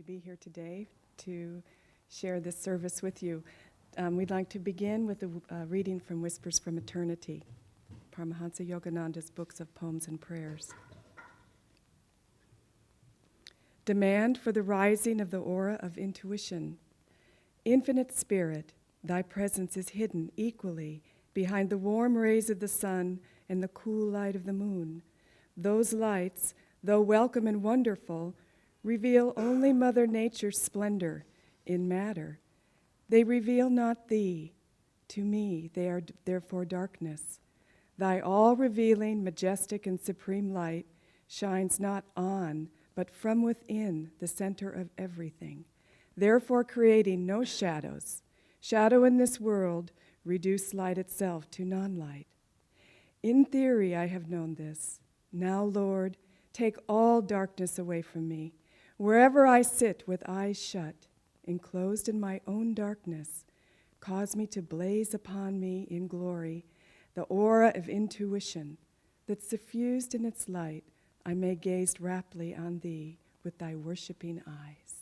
be here today to share this service with you. We'd like to begin with a reading from Whispers from Eternity, Paramahansa Yogananda's books of poems and prayers. Demand for the rising of the aura of intuition. Infinite Spirit, thy presence is hidden equally behind the warm rays of the sun and the cool light of the moon. Those lights, though welcome and wonderful, reveal only Mother Nature's splendor in matter. They reveal not thee. To me, they are therefore darkness. Thy all-revealing, majestic, and supreme light shines not on, but from within the center of everything, therefore creating no shadows. Shadow in this world reduce light itself to non-light. In theory, I have known this. Now, Lord, take all darkness away from me. Wherever I sit with eyes shut, enclosed in my own darkness, cause me to blaze upon me in glory the aura of intuition, that suffused in its light I may gaze raptly on thee with thy worshiping eyes.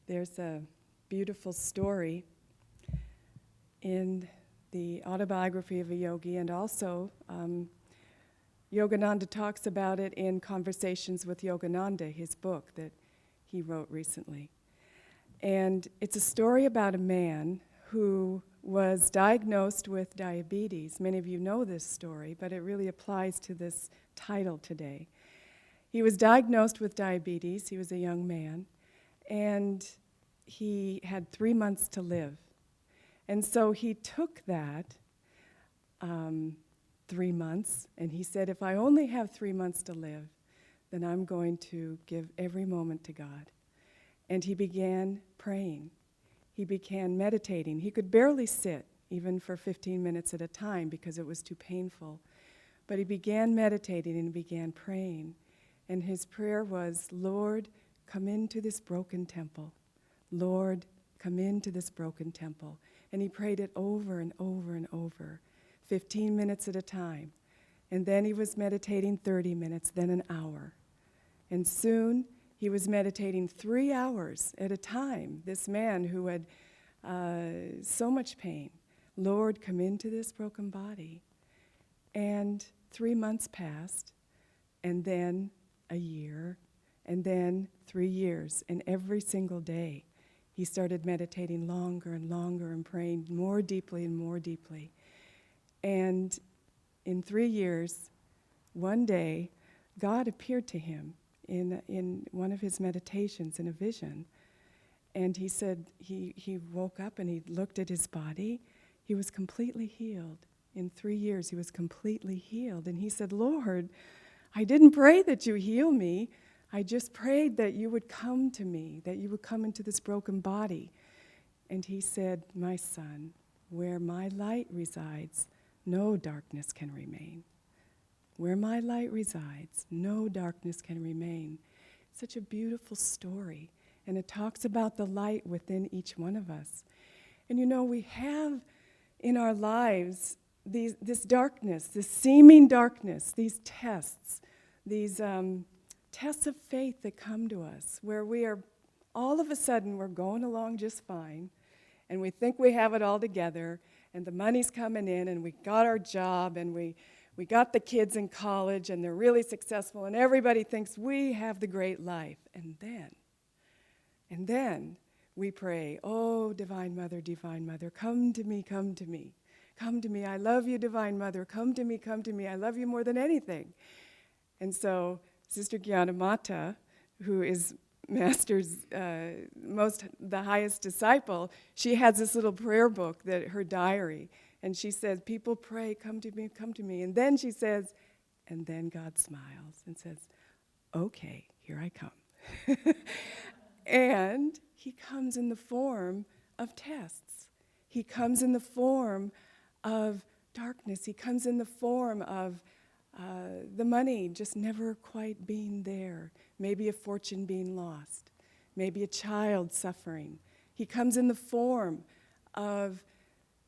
There's a beautiful story in the autobiography of a yogi, and also Yogananda talks about it in Conversations with Yogananda, his book that he wrote recently. And it's a story about a man who was diagnosed with diabetes. Many of you know this story, but it really applies to this title today. He was diagnosed with diabetes. He was a young man, and he had 3 months to live. And so he took that 3 months, and he said, if I only have 3 months to live, then I'm going to give every moment to God. And he began praying. He began meditating. He could barely sit, even for 15 minutes at a time, because it was too painful. But he began meditating and began praying. And his prayer was, Lord, come into this broken temple. Lord, come into this broken temple. And he prayed it over and over and over, 15 minutes at a time. And then he was meditating 30 minutes, then an hour. And soon he was meditating 3 hours at a time. This man who had so much pain. Lord, come into this broken body. And 3 months passed, and then a year, and then 3 years. And every single day, he started meditating longer and longer and praying more deeply and more deeply. And in 3 years, one day, God appeared to him in one of his meditations in a vision. And he said, he woke up and he looked at his body. He was completely healed. In 3 years, he was completely healed. And he said, Lord, I didn't pray that you heal me. I just prayed that you would come to me, that you would come into this broken body. And he said, my son, where my light resides, no darkness can remain. Where my light resides, no darkness can remain. Such a beautiful story. And it talks about the light within each one of us. And you know, we have in our lives this darkness, this seeming darkness, these tests, these tests of faith that come to us, where we are, all of a sudden, we're going along just fine, and we think we have it all together, and the money's coming in, and we got our job, and we got the kids in college, and they're really successful, and everybody thinks we have the great life. And then we pray, oh, Divine Mother, come to me, come to me. Come to me, I love you, Divine Mother, come to me, I love you more than anything. And so Sister Gyanamata, who is Master's the highest disciple, she has this little prayer book, her diary, and she says, people pray, come to me. And then she says, and then God smiles and says, okay, here I come. And he comes in the form of tests. He comes in the form of darkness. He comes in the form of the money just never quite being there. Maybe a fortune being lost. Maybe a child suffering. He comes in the form of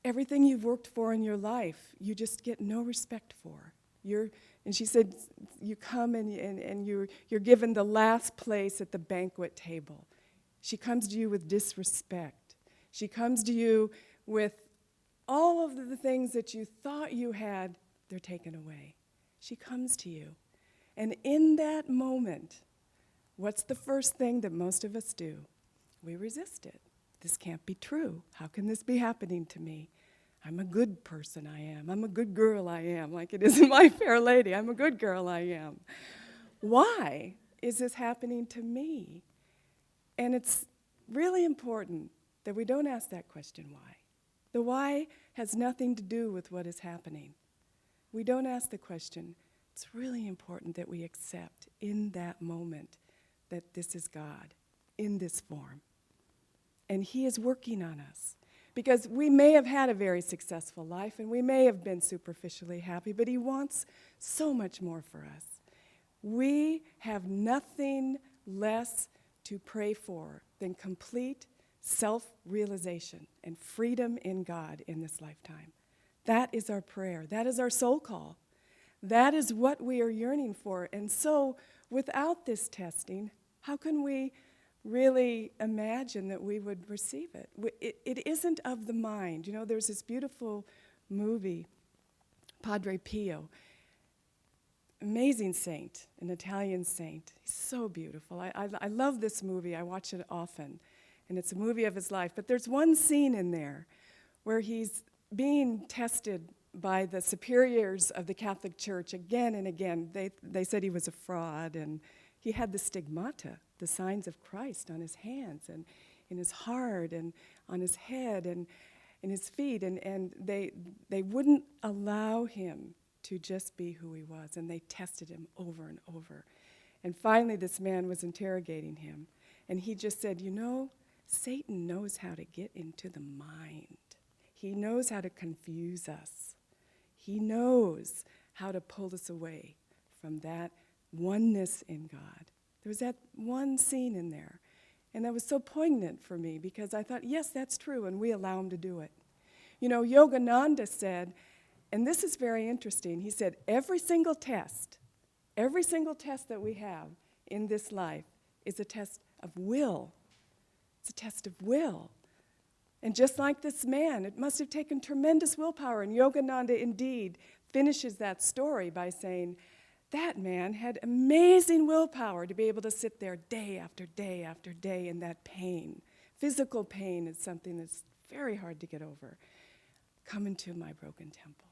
everything you've worked for in your life, you just get no respect for. And she said, you come and you're given the last place at the banquet table. She comes to you with disrespect. She comes to you with all of the things that you thought you had, they're taken away. She comes to you. And in that moment, what's the first thing that most of us do? We resist it. This can't be true. How can this be happening to me? I'm a good person, I am. I'm a good girl, I am. Like it is in My Fair Lady. I'm a good girl, I am. Why is this happening to me? And it's really important that we don't ask that question, why. The why has nothing to do with what is happening. We don't ask the question. It's really important that we accept in that moment that this is God in this form. And He is working on us. Because we may have had a very successful life and we may have been superficially happy, but He wants so much more for us. We have nothing less to pray for than complete self-realization and freedom in God in this lifetime. That is our prayer. That is our soul call. That is what we are yearning for. And so, without this testing, how can we really imagine that we would receive it? It isn't of the mind. You know, there's this beautiful movie, Padre Pio, amazing saint, an Italian saint. He's so beautiful. I love this movie. I watch it often. And it's a movie of his life. But there's one scene in there where he's being tested by the superiors of the Catholic Church again and again. They said he was a fraud, and he had the stigmata, the signs of Christ on his hands and in his heart and on his head and in his feet. And they wouldn't allow him to just be who he was, and they tested him over and over. And finally, this man was interrogating him, and he just said, you know, Satan knows how to get into the mind. He knows how to confuse us. He knows how to pull us away from that oneness in God. There was that one scene in there, and that was so poignant for me because I thought, yes, that's true, and we allow him to do it. You know, Yogananda said, and this is very interesting, he said, every single test that we have in this life is a test of will. It's a test of will. And just like this man, it must have taken tremendous willpower. And Yogananda indeed finishes that story by saying, that man had amazing willpower to be able to sit there day after day after day in that pain. Physical pain is something that's very hard to get over. Come into my broken temple.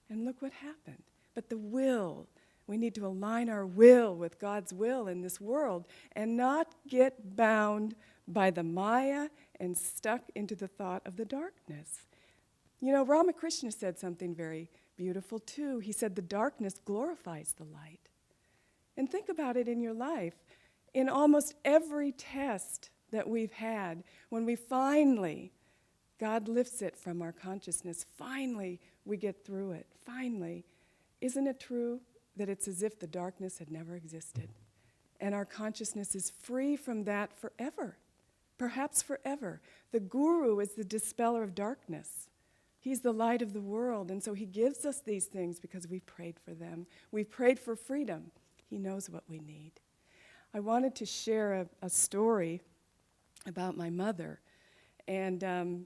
And look what happened. But the will, we need to align our will with God's will in this world and not get bound by the Maya and stuck into the thought of the darkness. You know, Ramakrishna said something very beautiful too. He said the darkness glorifies the light. And think about it in your life. In almost every test that we've had, when we finally, God lifts it from our consciousness, finally we get through it, finally. Isn't it true that it's as if the darkness had never existed? And our consciousness is free from that forever. Perhaps forever. The guru is the dispeller of darkness. He's the light of the world, and so he gives us these things because we prayed for them. We prayed for freedom. He knows what we need. I wanted to share a story about my mother, and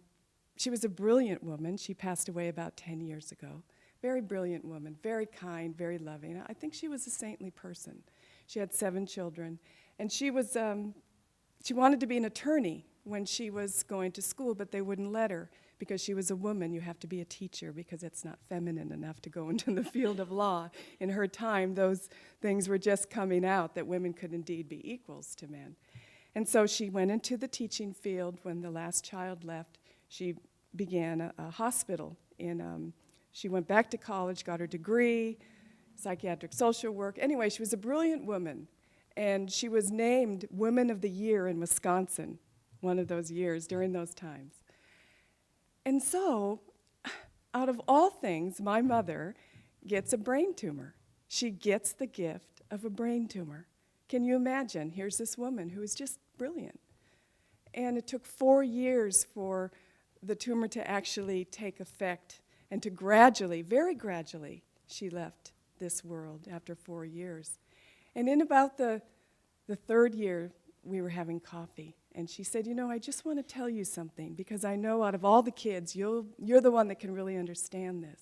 she was a brilliant woman. She passed away about 10 years ago. Very brilliant woman, very kind, very loving. I think she was a saintly person. She had 7 children, and she wanted to be an attorney when she was going to school, but they wouldn't let her because she was a woman. You have to be a teacher because it's not feminine enough to go into the field of law. In her time, those things were just coming out, that women could indeed be equals to men. And so she went into the teaching field. When the last child left, she began a hospital. She went back to college, got her degree, psychiatric social work. Anyway, she was a brilliant woman. And she was named Woman of the Year in Wisconsin, one of those years during those times. And so, out of all things, my mother gets a brain tumor. She gets the gift of a brain tumor. Can you imagine? Here's this woman who is just brilliant. And it took 4 years for the tumor to actually take effect and to gradually, very gradually, she left this world after 4 years. And in about the third year, we were having coffee. And she said, I just want to tell you something, because I know out of all the kids, you're the one that can really understand this.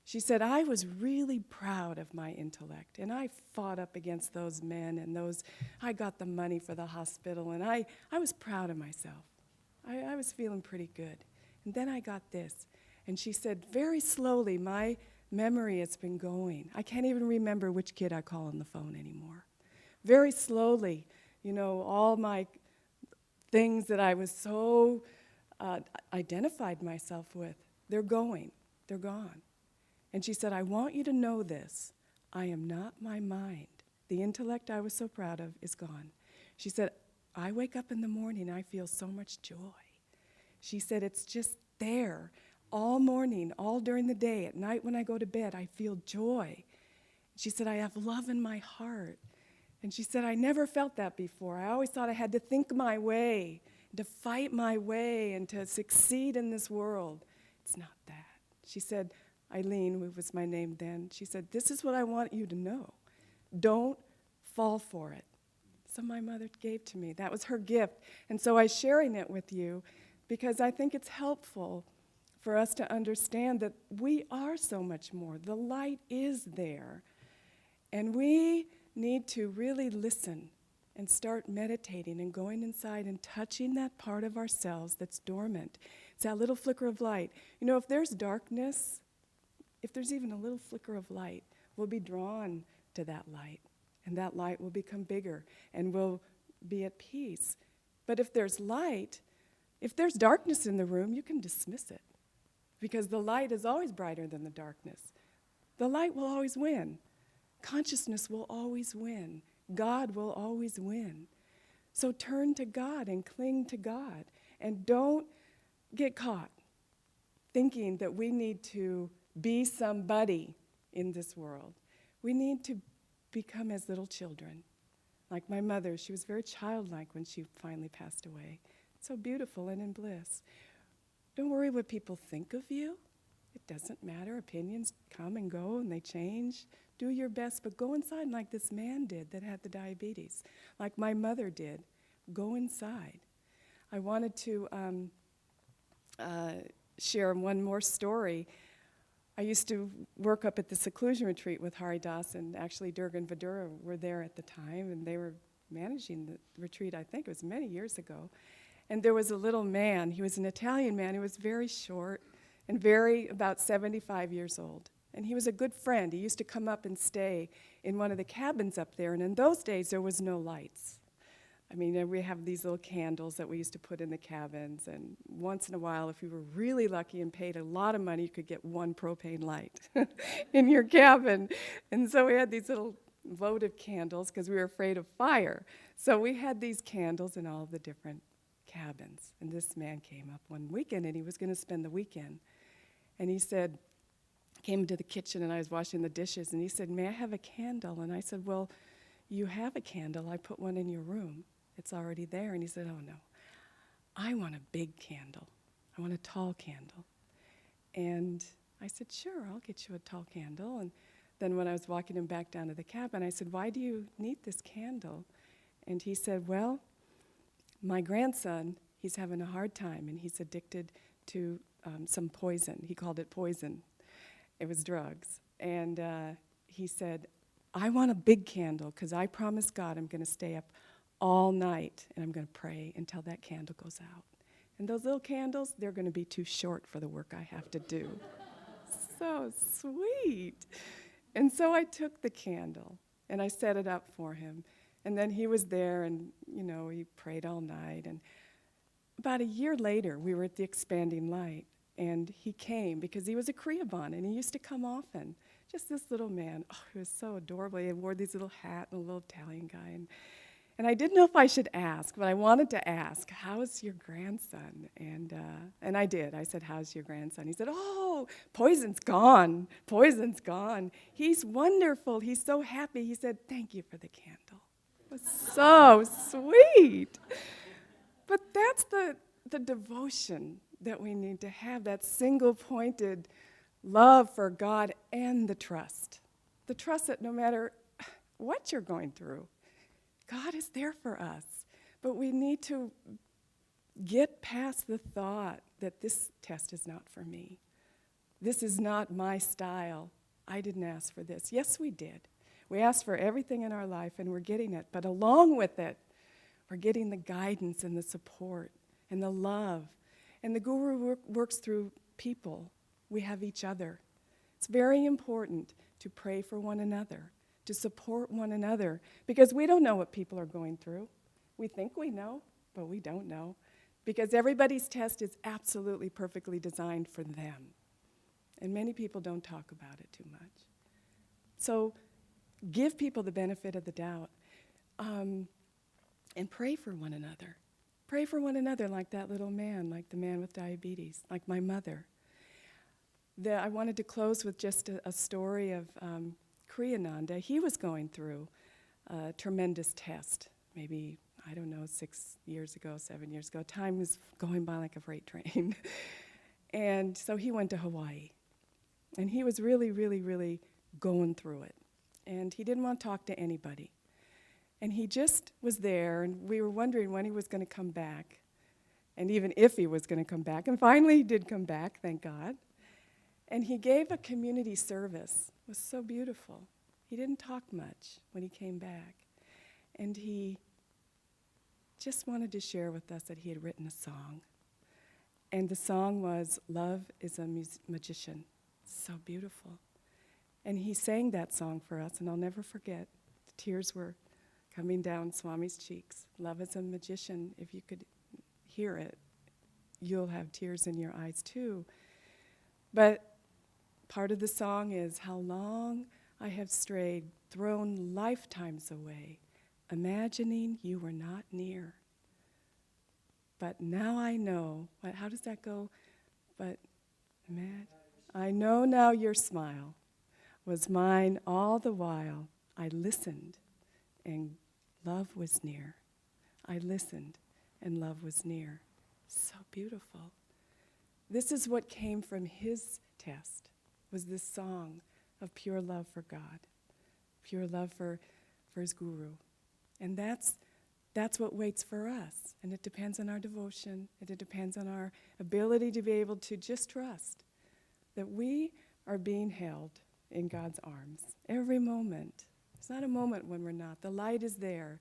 She said, I was really proud of my intellect, and I fought up against those men and I got the money for the hospital, and I was proud of myself. I was feeling pretty good. And then I got this. And she said, very slowly, my memory has been going. I can't even remember which kid I call on the phone anymore. Very slowly, all my things that I was so identified myself with, they're going. They're gone. And she said, I want you to know this. I am not my mind. The intellect I was so proud of is gone. She said, I wake up in the morning, I feel so much joy. She said, it's just there all morning, all during the day. At night when I go to bed, I feel joy. She said, I have love in my heart. And she said, I never felt that before. I always thought I had to think my way, to fight my way, and to succeed in this world. It's not that. She said, Eileen, who was my name then, she said, this is what I want you to know. Don't fall for it. So my mother gave to me. That was her gift. And so I'm sharing it with you because I think it's helpful for us to understand that we are so much more. The light is there. And we need to really listen and start meditating and going inside and touching that part of ourselves that's dormant. It's that little flicker of light. If there's darkness, if there's even a little flicker of light, we'll be drawn to that light. And that light will become bigger and we'll be at peace. But if there's light, if there's darkness in the room, you can dismiss it. Because the light is always brighter than the darkness. The light will always win. Consciousness will always win. God will always win. So turn to God and cling to God. And don't get caught thinking that we need to be somebody in this world. We need to become as little children. Like my mother, she was very childlike when she finally passed away. So beautiful and in bliss. Don't worry what people think of you. It doesn't matter. Opinions come and go and they change. Do your best, but go inside like this man did that had the diabetes, like my mother did. Go inside. I wanted to share one more story. I used to work up at the seclusion retreat with Hari Das, and actually Durga and Vidura were there at the time, and they were managing the retreat, I think it was many years ago. And there was a little man, he was an Italian man, he was very short and about 75 years old. And he was a good friend. He used to come up and stay in one of the cabins up there, and in those days there was no lights. I mean, we have these little candles that we used to put in the cabins, and once in a while, if you were really lucky and paid a lot of money, you could get one propane light in your cabin. And so we had these little votive candles because we were afraid of fire. So we had these candles in all the different cabins. And this man came up one weekend, and he was going to spend the weekend. And he said, came into the kitchen, and I was washing the dishes, and he said, may I have a candle? And I said, well, you have a candle. I put one in your room. It's already there. And he said, oh, no. I want a big candle. I want a tall candle. And I said, sure, I'll get you a tall candle. And then when I was walking him back down to the cabin, I said, why do you need this candle? And he said, well, my grandson, he's having a hard time, and he's addicted to some poison. He called it poison. It was drugs. And he said, I want a big candle because I promised God I'm going to stay up all night and I'm going to pray until that candle goes out. And those little candles, they're going to be too short for the work I have to do. So sweet. And so I took the candle and I set it up for him. And then he was there and, he prayed all night. And about a year later, we were at the Expanding Light. And he came because he was a Kriyaban, and he used to come often. Just this little man. Oh, he was so adorable. He wore these little hat and a little Italian guy. And I didn't know if I should ask, but I wanted to ask, how's your grandson? And I did. I said, how's your grandson? He said, oh, poison's gone. Poison's gone. He's wonderful. He's so happy. He said, thank you for the candle. It was so sweet. But that's the devotion that we need to have, that single-pointed love for God and the trust. The trust that no matter what you're going through, God is there for us. But we need to get past the thought that this test is not for me. This is not my style. I didn't ask for this. Yes, we did. We asked for everything in our life, and we're getting it. But along with it, we're getting the guidance and the support and the love. And the Guru works through people. We have each other. It's very important to pray for one another, to support one another, because we don't know what people are going through. We think we know, but we don't know, because everybody's test is absolutely perfectly designed for them. And many people don't talk about it too much. So give people the benefit of the doubt, and pray for one another. Pray for one another like that little man, like the man with diabetes, like my mother. I wanted to close with just a story of Kriyananda. He was going through a tremendous test, maybe, 6 years ago, 7 years ago. Time was going by like a freight train. And so he went to Hawaii. And he was really, really, really going through it. And he didn't want to talk to anybody. And he just was there, and we were wondering when he was going to come back, and even if he was going to come back. And finally he did come back, thank God. And he gave a community service. It was so beautiful. He didn't talk much when he came back. And he just wanted to share with us that he had written a song. And the song was, "Love is a Magician." So beautiful. And he sang that song for us, and I'll never forget. The tears were coming down Swami's cheeks. Love is a magician. If you could hear it, you'll have tears in your eyes too. But part of the song is, how long I have strayed, thrown lifetimes away, imagining you were not near. But now I know, how does that go? But I know now your smile was mine all the while. I listened and love was near. I listened and love was near. So beautiful. This is what came from his test, was this song of pure love for God, pure love for his Guru. And that's what waits for us. And it depends on our devotion, and it depends on our ability to be able to just trust that we are being held in God's arms every moment. There's not a moment when we're not. The light is there.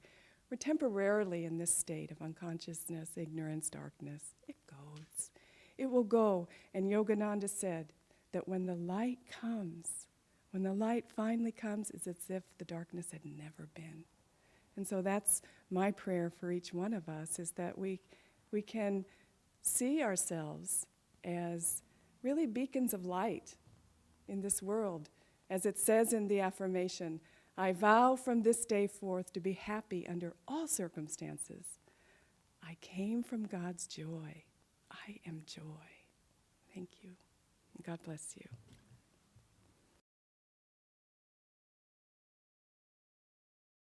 We're temporarily in this state of unconsciousness, ignorance, darkness. It goes. It will go. And Yogananda said that when the light comes, when the light finally comes, it's as if the darkness had never been. And so that's my prayer for each one of us, is that we can see ourselves as really beacons of light in this world. As it says in the affirmation, I vow from this day forth to be happy under all circumstances. I came from God's joy. I am joy. Thank you. God bless you.